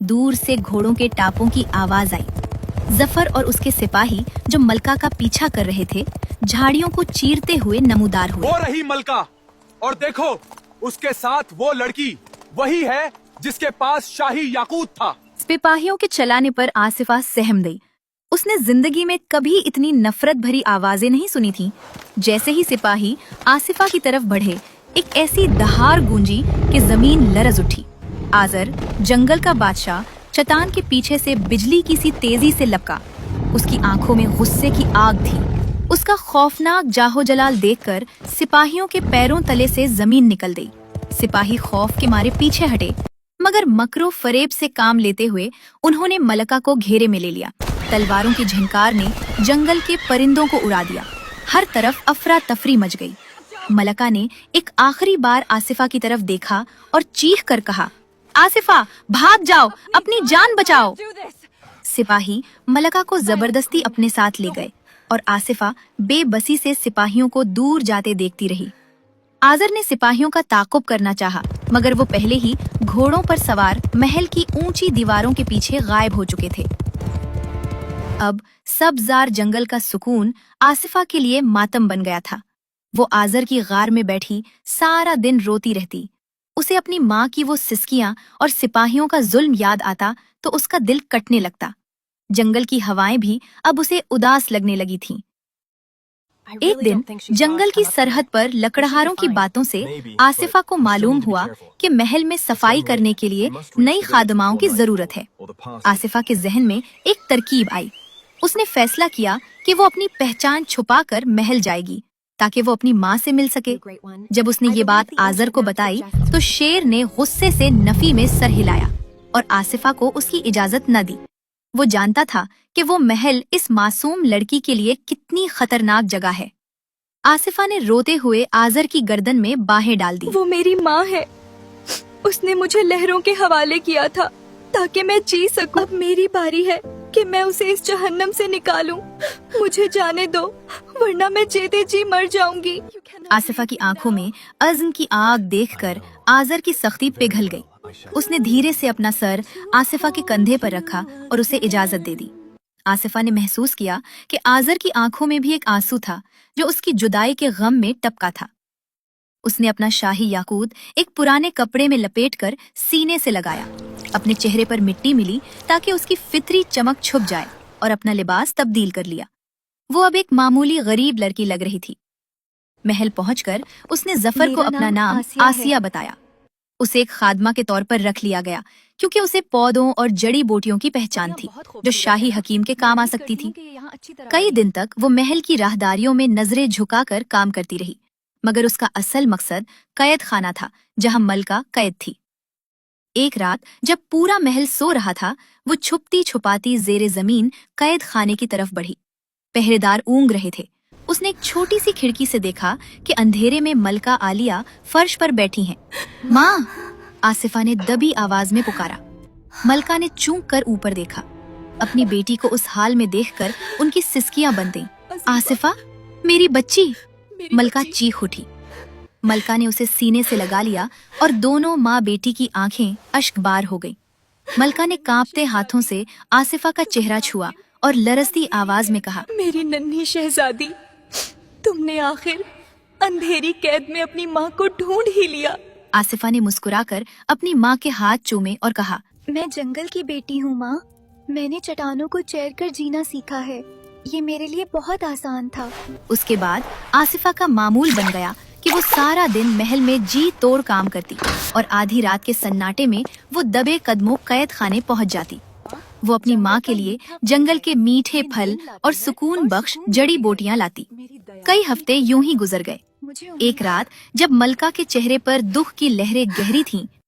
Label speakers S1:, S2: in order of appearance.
S1: दूर से घोड़ों के टापों की आवाज आई। जफर और उसके सिपाही जो मलका का पीछा कर रहे थे, झाड़ियों को चीरते हुए नमूदार हुए।
S2: वो रही मलका, और देखो उसके साथ वो लड़की, वही है जिसके पास शाही याकूत था।
S1: सिपाहियों के चलाने पर आसिफा सहम गई। उसने जिंदगी में कभी इतनी नफरत भरी आवाजें नहीं सुनी थीं। जैसे ही सिपाही आसिफा की तरफ बढ़े, एक ऐसी दहाड़ गूंजी कि जमीन लरज उठी। आजर, जंगल का बादशाह, चट्टान के पीछे से बिजली की सी तेजी से लपका। उसकी आंखों में गुस्से की आग थी। उसका खौफनाक जाहो जलाल देखकर सिपाहियों के पैरों तले से जमीन निकल गई। सिपाही खौफ के मारे पीछे हटे, मगर मकरो फरेब से काम लेते हुए उन्होंने मलका को घेरे में ले लिया। तलवारों की झनकार ने जंगल के परिंदों को उड़ा दिया। हर तरफ अफरा तफरी मच गई। मलका ने एक आखिरी बार आसिफा की तरफ देखा और चीख कर कहा, आसिफा, भाग जाओ, अपनी जान बचाओ। सिपाही मलका को जबरदस्ती अपने साथ ले गए और आसिफा बेबसी से सिपाहियों को दूर जाते देखती रही। आजर ने सिपाहियों का ताकुब करना चाहा, मगर वो पहले ही घोड़ों पर सवार महल की ऊंची दीवारों के पीछे गायब हो चुके थे। अब सब्ज़ार जंगल का सुकून आसिफा के लिए मातम बन गया था। वो आजर की गार में बैठी सारा दिन रोती रहती। उसे अपनी माँ की वो सिसकियां और सिपाहियों का जुल्म याद आता तो उसका दिल कटने लगता। जंगल की हवाएं भी अब उसे उदास लगने लगी थीं। एक दिन जंगल की सरहद पर लकड़हारों की बातों से आसिफा को मालूम हुआ कि महल में सफाई करने के लिए नई खादमाओं की जरूरत है। आसिफा के जहन में एक तरकीब आई। उसने फैसला किया कि वो अपनी पहचान छुपाकर महल जाएगी ताकि वो अपनी माँ से मिल सके। जब उसने ये बात आजर को बताई तो शेर ने गुस्से से नफी में सर हिलाया और आसिफा को उसकी इजाजत न दी। वो जानता था कि वो महल इस मासूम लड़की के लिए कितनी खतरनाक जगह है। आसिफा ने रोते हुए आजर की गर्दन में बाहें डाल दी।
S3: वो मेरी माँ है। उसने मुझे लहरों के हवाले किया था ताकि मैं जी सकूं। अब मेरी बारी है कि मैं उसे इस जहन्नम से निकालूं। मुझे जाने दो, वरना मैं जीते जी मर जाऊंगी।
S1: आसिफा की आंखों में अज़्म की आग देखकर आजर की सख्ती पिघल गई। उसने धीरे से अपना सर आसिफा के कंधे पर रखा और उसे इजाजत दे दी। आसिफा ने महसूस किया कि आजर की आंखों में भी एक आंसू था जो उसकी जुदाई के गम में टपका था। उसने अपना शाही याकूत एक पुराने कपड़े में लपेटकर सीने से लगाया। अपने चेहरे पर मिट्टी मिली ताकि उसकी फितरी चमक छुप जाए और अपना लिबास तब्दील कर लिया। वो अब एक मामूली गरीब लड़की लग रही थी। महल पहुंचकर उसने जफर को अपना नाम आसिया बताया। उसे एक खादमा के तौर पर रख लिया गया क्योंकि उसे पौधों और जड़ी बूटियों की पहचान थी जो शाही हकीम के काम आ सकती थी। कई दिन तक वो महल की राहदारियों में नजरें झुकाकर काम करती रही, मगर उसका असल मकसद कैद खाना था जहां मलका कैद थी। एक रात जब पूरा महल सो रहा था, वो छुपती छुपाती जेरे जमीन कैद खाने की तरफ बढ़ी। पहरेदार ऊँग रहे थे। उसने एक छोटी सी खिड़की से देखा कि अंधेरे में मलका आलिया फर्श पर बैठी हैं। माँ, आसिफा ने दबी आवाज में पुकारा। मलका ने चूक कर ऊपर देखा। अपनी बेटी को उस हाल में देखकर उनकी सिसकियां बंद गईं। आसिफा, मेरी बच्ची! मलका चीख उठी। मलका ने उसे सीने से लगा लिया और दोनों माँ बेटी की आंखें अश्कबार हो गईं। मलका ने कांपते हाथों से आसिफा का चेहरा छुआ और लरजती आवाज में कहा,
S3: मेरी नन्ही शहजादी, तुमने आखिर अंधेरी कैद में अपनी माँ को ढूंढ ही लिया।
S1: आसिफा ने मुस्कुराकर अपनी माँ के हाथ चूमे और कहा,
S4: मैं जंगल की बेटी हूँ माँ। मैंने चट्टानों को चैर कर जीना सीखा है। ये मेरे लिए बहुत आसान था।
S1: उसके बाद आसिफा का मामूल बन गया कि वो सारा दिन महल में जी तोड़ काम करती और आधी रात के सन्नाटे में वो दबे कदमों कैद खाने पहुँच जाती। वो अपनी माँ के लिए जंगल के मीठे फल और सुकून बख्श जड़ी बूटियां लाती। कई हफ्ते यूं ही गुजर गए। एक रात जब मलका के चेहरे पर दुख की लहरें गहरी थीं,